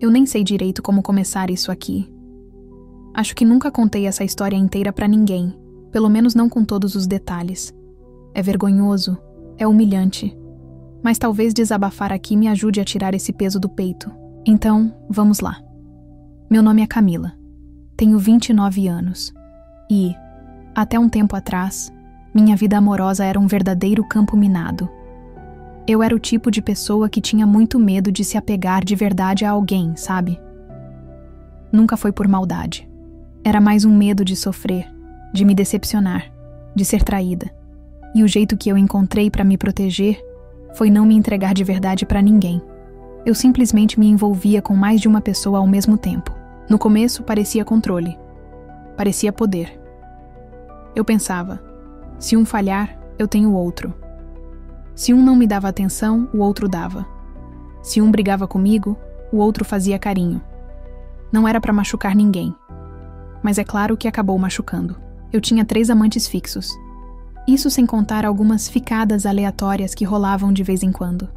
Eu nem sei direito como começar isso aqui. Acho que nunca contei essa história inteira pra ninguém, pelo menos não com todos os detalhes. É vergonhoso, é humilhante, mas talvez desabafar aqui me ajude a tirar esse peso do peito. Então, vamos lá. Meu nome é Camila. Tenho 29 anos. E, até um tempo atrás, minha vida amorosa era um verdadeiro campo minado. Eu era o tipo de pessoa que tinha muito medo de se apegar de verdade a alguém, sabe? Nunca foi por maldade. Era mais um medo de sofrer, de me decepcionar, de ser traída. E o jeito que eu encontrei para me proteger foi não me entregar de verdade para ninguém. Eu simplesmente me envolvia com mais de uma pessoa ao mesmo tempo. No começo parecia controle. Parecia poder. Eu pensava, se um falhar, eu tenho outro. Se um não me dava atenção, o outro dava. Se um brigava comigo, o outro fazia carinho. Não era para machucar ninguém. Mas é claro que acabou machucando. Eu tinha 3 amantes fixos. Isso sem contar algumas ficadas aleatórias que rolavam de vez em quando.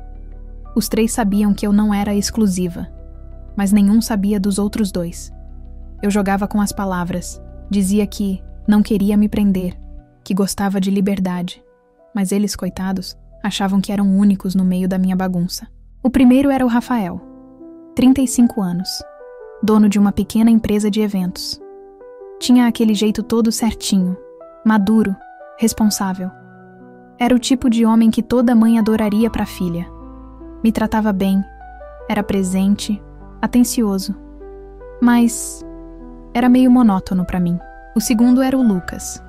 Os 3 sabiam que eu não era exclusiva, mas nenhum sabia dos outros 2. Eu jogava com as palavras, dizia que não queria me prender, que gostava de liberdade, mas eles, coitados, achavam que eram únicos no meio da minha bagunça. O primeiro era o Rafael, 35 anos, dono de uma pequena empresa de eventos. Tinha aquele jeito todo certinho, maduro, responsável. Era o tipo de homem que toda mãe adoraria para a filha. Me tratava bem, era presente, atencioso. Mas era meio monótono para mim. O segundo era o Lucas,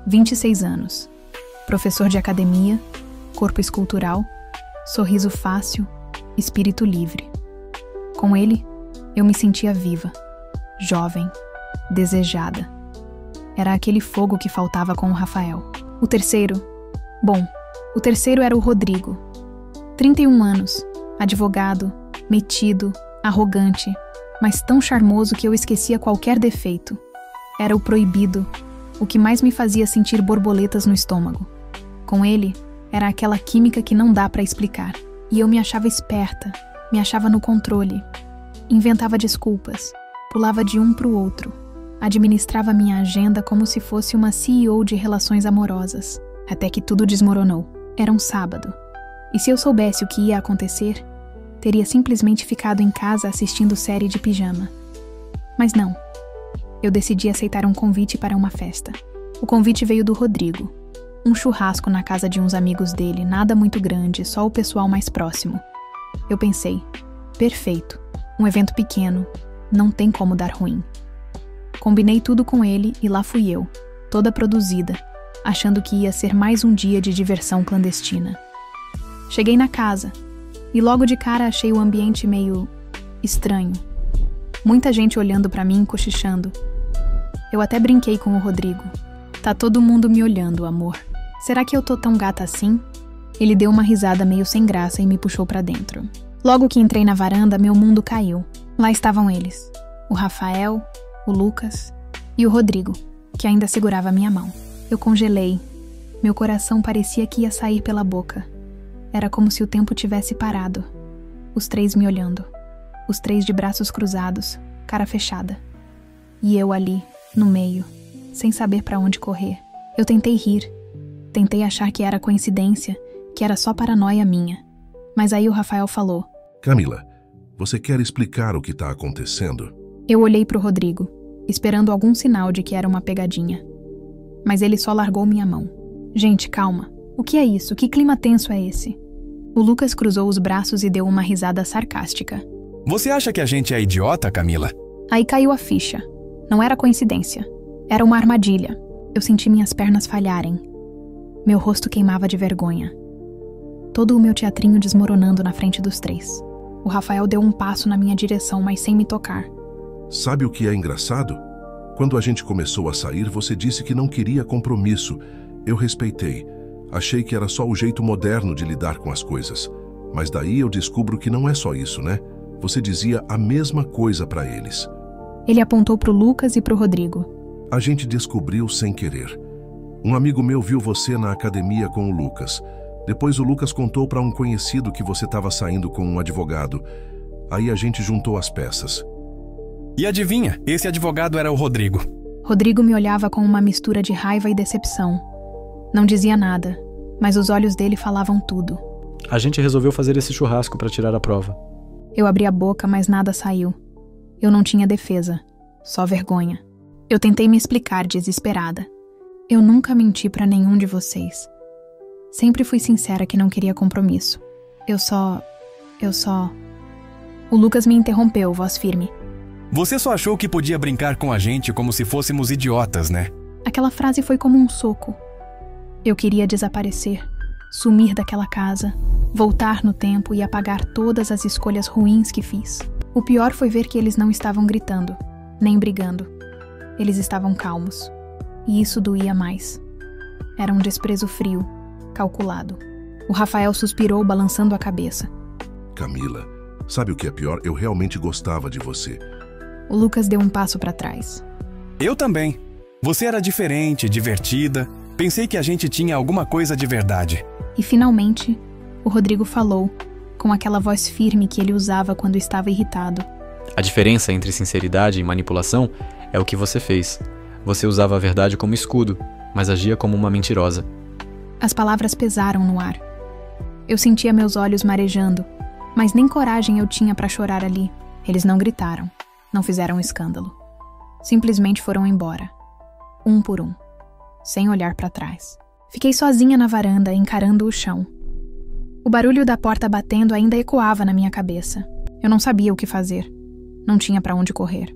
26 anos, professor de academia, corpo escultural, sorriso fácil, espírito livre. Com ele, eu me sentia viva, jovem, desejada. Era aquele fogo que faltava com o Rafael. O terceiro era o Rodrigo. 31 anos, advogado, metido, arrogante, mas tão charmoso que eu esquecia qualquer defeito. Era o proibido, o que mais me fazia sentir borboletas no estômago. Com ele, era aquela química que não dá pra explicar. E eu me achava esperta, me achava no controle. Inventava desculpas, pulava de um pro outro. Administrava minha agenda como se fosse uma CEO de relações amorosas. Até que tudo desmoronou. Era um sábado. E se eu soubesse o que ia acontecer, teria simplesmente ficado em casa assistindo série de pijama. Mas não. Eu decidi aceitar um convite para uma festa. O convite veio do Rodrigo. Um churrasco na casa de uns amigos dele, nada muito grande, só o pessoal mais próximo. Eu pensei, perfeito, um evento pequeno, não tem como dar ruim. Combinei tudo com ele e lá fui eu, toda produzida, achando que ia ser mais um dia de diversão clandestina. Cheguei na casa e logo de cara achei o ambiente meio estranho. Muita gente olhando pra mim, cochichando. Eu até brinquei com o Rodrigo. Tá todo mundo me olhando, amor. Será que eu tô tão gata assim? Ele deu uma risada meio sem graça e me puxou pra dentro. Logo que entrei na varanda, meu mundo caiu. Lá estavam eles. O Rafael, o Lucas e o Rodrigo, que ainda segurava minha mão. Eu congelei. Meu coração parecia que ia sair pela boca. Era como se o tempo tivesse parado. Os 3 me olhando. Os 3 de braços cruzados, cara fechada. E eu ali, no meio, sem saber pra onde correr. Eu tentei rir. Tentei achar que era coincidência, que era só paranoia minha. Mas aí o Rafael falou: Camila, você quer explicar o que tá acontecendo? Eu olhei pro Rodrigo, esperando algum sinal de que era uma pegadinha. Mas ele só largou minha mão. Gente, calma. O que é isso? Que clima tenso é esse? O Lucas cruzou os braços e deu uma risada sarcástica. Você acha que a gente é idiota, Camila? Aí caiu a ficha. Não era coincidência. Era uma armadilha. Eu senti minhas pernas falharem. Meu rosto queimava de vergonha. Todo o meu teatrinho desmoronando na frente dos 3. O Rafael deu um passo na minha direção, mas sem me tocar. Sabe o que é engraçado? Quando a gente começou a sair, você disse que não queria compromisso. Eu respeitei. Achei que era só o jeito moderno de lidar com as coisas. Mas daí eu descubro que não é só isso, né? Você dizia a mesma coisa pra eles. Ele apontou pro Lucas e pro Rodrigo. A gente descobriu sem querer. Um amigo meu viu você na academia com o Lucas. Depois o Lucas contou pra um conhecido que você estava saindo com um advogado. Aí a gente juntou as peças. E adivinha, esse advogado era o Rodrigo. Rodrigo me olhava com uma mistura de raiva e decepção. Não dizia nada, mas os olhos dele falavam tudo. A gente resolveu fazer esse churrasco para tirar a prova. Eu abri a boca, mas nada saiu. Eu não tinha defesa, só vergonha. Eu tentei me explicar, desesperada. Eu nunca menti pra nenhum de vocês. Sempre fui sincera que não queria compromisso. Eu só... O Lucas me interrompeu, voz firme. Você só achou que podia brincar com a gente como se fôssemos idiotas, né? Aquela frase foi como um soco. Eu queria desaparecer, sumir daquela casa, voltar no tempo e apagar todas as escolhas ruins que fiz. O pior foi ver que eles não estavam gritando, nem brigando. Eles estavam calmos. E isso doía mais. Era um desprezo frio, calculado. O Rafael suspirou, balançando a cabeça. Camila, sabe o que é pior? Eu realmente gostava de você. O Lucas deu um passo para trás. Eu também. Você era diferente, divertida. Pensei que a gente tinha alguma coisa de verdade. E finalmente, o Rodrigo falou, com aquela voz firme que ele usava quando estava irritado. A diferença entre sinceridade e manipulação é o que você fez. Você usava a verdade como escudo, mas agia como uma mentirosa. As palavras pesaram no ar. Eu sentia meus olhos marejando, mas nem coragem eu tinha para chorar ali. Eles não gritaram, não fizeram escândalo. Simplesmente foram embora, um por um, sem olhar para trás. Fiquei sozinha na varanda, encarando o chão. O barulho da porta batendo ainda ecoava na minha cabeça. Eu não sabia o que fazer. Não tinha para onde correr.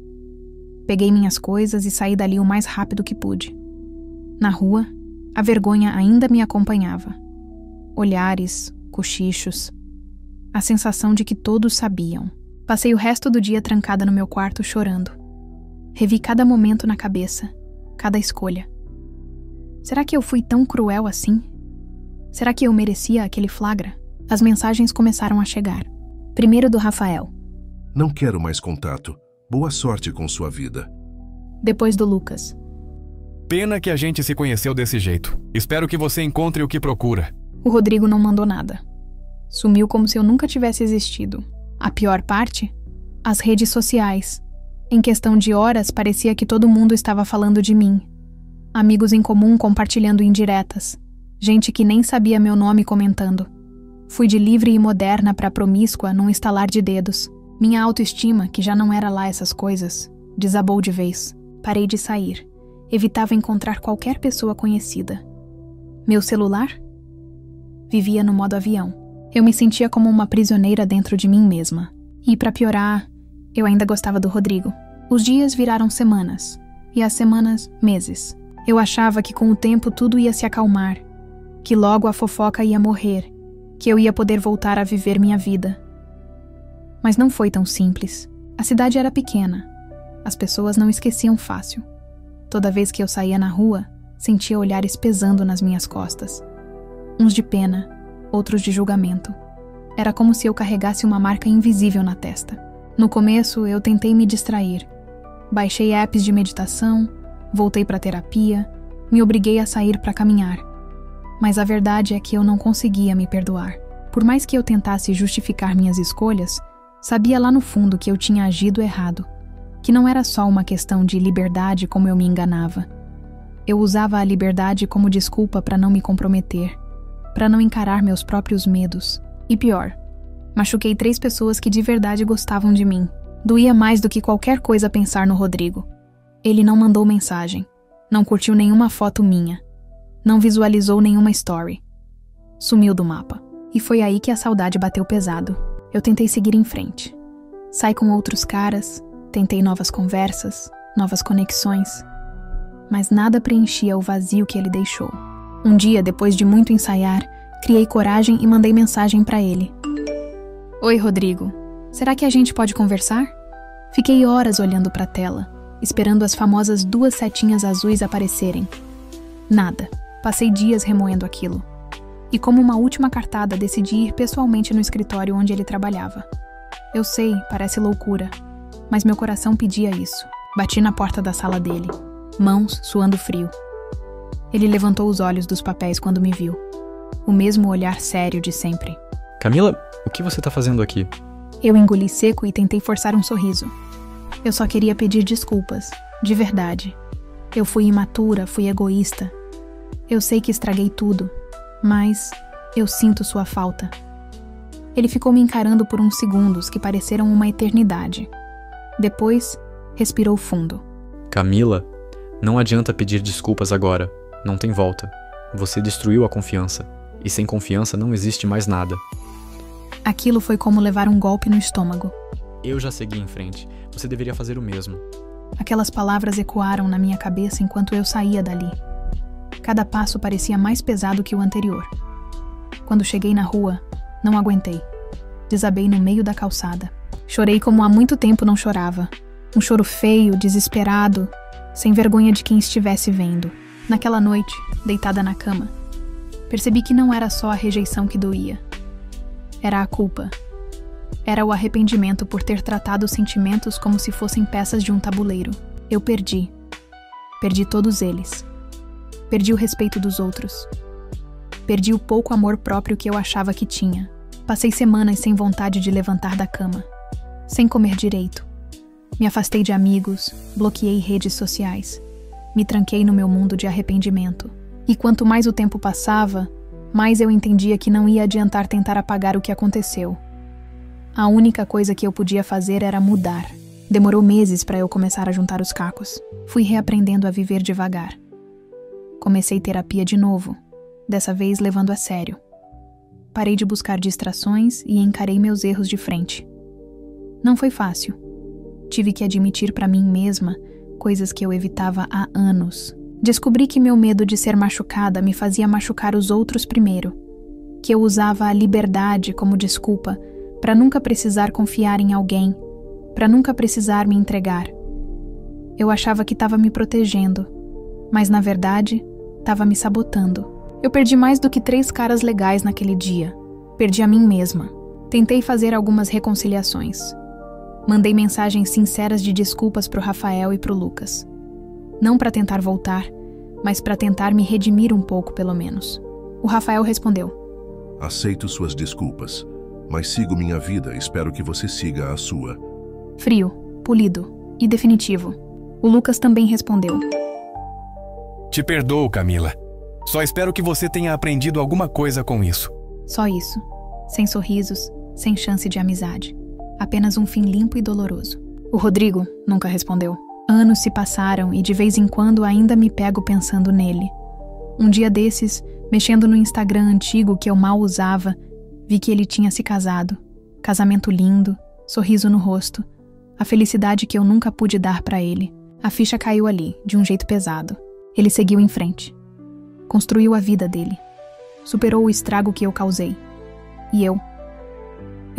Peguei minhas coisas e saí dali o mais rápido que pude. Na rua, a vergonha ainda me acompanhava. Olhares, cochichos. A sensação de que todos sabiam. Passei o resto do dia trancada no meu quarto chorando. Revi cada momento na cabeça, cada escolha. Será que eu fui tão cruel assim? Será que eu merecia aquele flagra? As mensagens começaram a chegar. Primeiro do Rafael. Não quero mais contato. Boa sorte com sua vida. Depois do Lucas. Pena que a gente se conheceu desse jeito. Espero que você encontre o que procura. O Rodrigo não mandou nada. Sumiu como se eu nunca tivesse existido. A pior parte? As redes sociais. Em questão de horas, parecia que todo mundo estava falando de mim. Amigos em comum compartilhando indiretas. Gente que nem sabia meu nome comentando. Fui de livre e moderna para promíscua num estalar de dedos. Minha autoestima, que já não era lá essas coisas, desabou de vez. Parei de sair. Evitava encontrar qualquer pessoa conhecida. Meu celular? Vivia no modo avião. Eu me sentia como uma prisioneira dentro de mim mesma. E para piorar, eu ainda gostava do Rodrigo. Os dias viraram semanas. E as semanas, meses. Eu achava que com o tempo tudo ia se acalmar. Que logo a fofoca ia morrer. Que eu ia poder voltar a viver minha vida. Mas não foi tão simples. A cidade era pequena. As pessoas não esqueciam fácil. Toda vez que eu saía na rua, sentia olhares pesando nas minhas costas. Uns de pena, outros de julgamento. Era como se eu carregasse uma marca invisível na testa. No começo, eu tentei me distrair. Baixei apps de meditação, voltei para terapia, me obriguei a sair para caminhar. Mas a verdade é que eu não conseguia me perdoar. Por mais que eu tentasse justificar minhas escolhas, sabia lá no fundo que eu tinha agido errado, que não era só uma questão de liberdade como eu me enganava. Eu usava a liberdade como desculpa para não me comprometer, para não encarar meus próprios medos. E pior, machuquei 3 pessoas que de verdade gostavam de mim. Doía mais do que qualquer coisa pensar no Rodrigo. Ele não mandou mensagem, não curtiu nenhuma foto minha, não visualizou nenhuma story. Sumiu do mapa. E foi aí que a saudade bateu pesado. Eu tentei seguir em frente. Saí com outros caras, tentei novas conversas, novas conexões. Mas nada preenchia o vazio que ele deixou. Um dia, depois de muito ensaiar, criei coragem e mandei mensagem pra ele. Oi, Rodrigo. Será que a gente pode conversar? Fiquei horas olhando pra tela, esperando as famosas 2 setinhas azuis aparecerem. Nada. Passei dias remoendo aquilo. E como uma última cartada, decidi ir pessoalmente no escritório onde ele trabalhava. Eu sei, parece loucura, mas meu coração pedia isso. Bati na porta da sala dele, mãos suando frio. Ele levantou os olhos dos papéis quando me viu. O mesmo olhar sério de sempre. Camila, o que você tá fazendo aqui? Eu engoli seco e tentei forçar um sorriso. Eu só queria pedir desculpas, de verdade. Eu fui imatura, fui egoísta. Eu sei que estraguei tudo, mas eu sinto sua falta. Ele ficou me encarando por uns segundos que pareceram uma eternidade. Depois, respirou fundo. Camila, não adianta pedir desculpas agora. Não tem volta. Você destruiu a confiança. E sem confiança não existe mais nada. Aquilo foi como levar um golpe no estômago. Eu já segui em frente. Você deveria fazer o mesmo. Aquelas palavras ecoaram na minha cabeça enquanto eu saía dali. Cada passo parecia mais pesado que o anterior. Quando cheguei na rua, não aguentei. Desabei no meio da calçada. Chorei como há muito tempo não chorava. Um choro feio, desesperado, sem vergonha de quem estivesse vendo. Naquela noite, deitada na cama, percebi que não era só a rejeição que doía. Era a culpa. Era o arrependimento por ter tratado os sentimentos como se fossem peças de um tabuleiro. Eu perdi. Perdi todos eles. Perdi o respeito dos outros. Perdi o pouco amor próprio que eu achava que tinha. Passei semanas sem vontade de levantar da cama. Sem comer direito. Me afastei de amigos, bloqueei redes sociais. Me tranquei no meu mundo de arrependimento. E quanto mais o tempo passava, mais eu entendia que não ia adiantar tentar apagar o que aconteceu. A única coisa que eu podia fazer era mudar. Demorou meses para eu começar a juntar os cacos. Fui reaprendendo a viver devagar. Comecei terapia de novo, dessa vez levando a sério. Parei de buscar distrações e encarei meus erros de frente. Não foi fácil. Tive que admitir para mim mesma coisas que eu evitava há anos. Descobri que meu medo de ser machucada me fazia machucar os outros primeiro. Que eu usava a liberdade como desculpa para nunca precisar confiar em alguém, para nunca precisar me entregar. Eu achava que estava me protegendo, mas na verdade, estava me sabotando. Eu perdi mais do que 3 caras legais naquele dia. Perdi a mim mesma. Tentei fazer algumas reconciliações. Mandei mensagens sinceras de desculpas pro Rafael e pro Lucas. Não para tentar voltar, mas para tentar me redimir um pouco, pelo menos. O Rafael respondeu: Aceito suas desculpas, mas sigo minha vida e espero que você siga a sua. Frio, polido e definitivo. O Lucas também respondeu: Te perdoo, Camila. Só espero que você tenha aprendido alguma coisa com isso. Só isso. Sem sorrisos, sem chance de amizade. Apenas um fim limpo e doloroso. O Rodrigo nunca respondeu. Anos se passaram e de vez em quando ainda me pego pensando nele. Um dia desses, mexendo no Instagram antigo que eu mal usava, vi que ele tinha se casado. Casamento lindo, sorriso no rosto, a felicidade que eu nunca pude dar pra ele. A ficha caiu ali, de um jeito pesado. Ele seguiu em frente. Construiu a vida dele. Superou o estrago que eu causei. E eu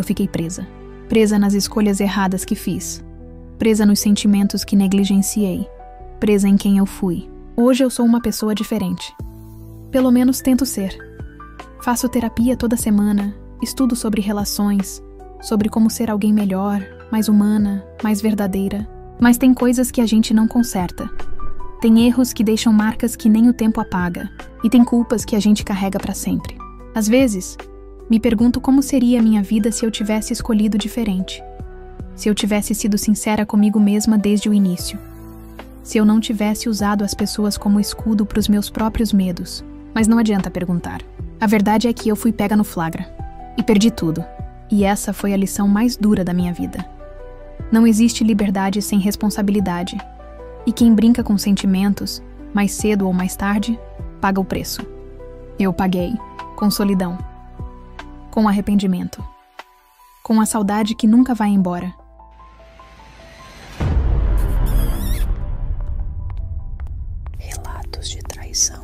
fiquei presa. Presa nas escolhas erradas que fiz. Presa nos sentimentos que negligenciei. Presa em quem eu fui. Hoje eu sou uma pessoa diferente. Pelo menos tento ser. Faço terapia toda semana, estudo sobre relações, sobre como ser alguém melhor, mais humana, mais verdadeira. Mas tem coisas que a gente não conserta. Tem erros que deixam marcas que nem o tempo apaga. E tem culpas que a gente carrega pra sempre. Às vezes, me pergunto como seria a minha vida se eu tivesse escolhido diferente. Se eu tivesse sido sincera comigo mesma desde o início. Se eu não tivesse usado as pessoas como escudo para os meus próprios medos. Mas não adianta perguntar. A verdade é que eu fui pega no flagra. E perdi tudo. E essa foi a lição mais dura da minha vida. Não existe liberdade sem responsabilidade. E quem brinca com sentimentos, mais cedo ou mais tarde, paga o preço. Eu paguei, com solidão. Com arrependimento. Com a saudade que nunca vai embora. Relatos de traição.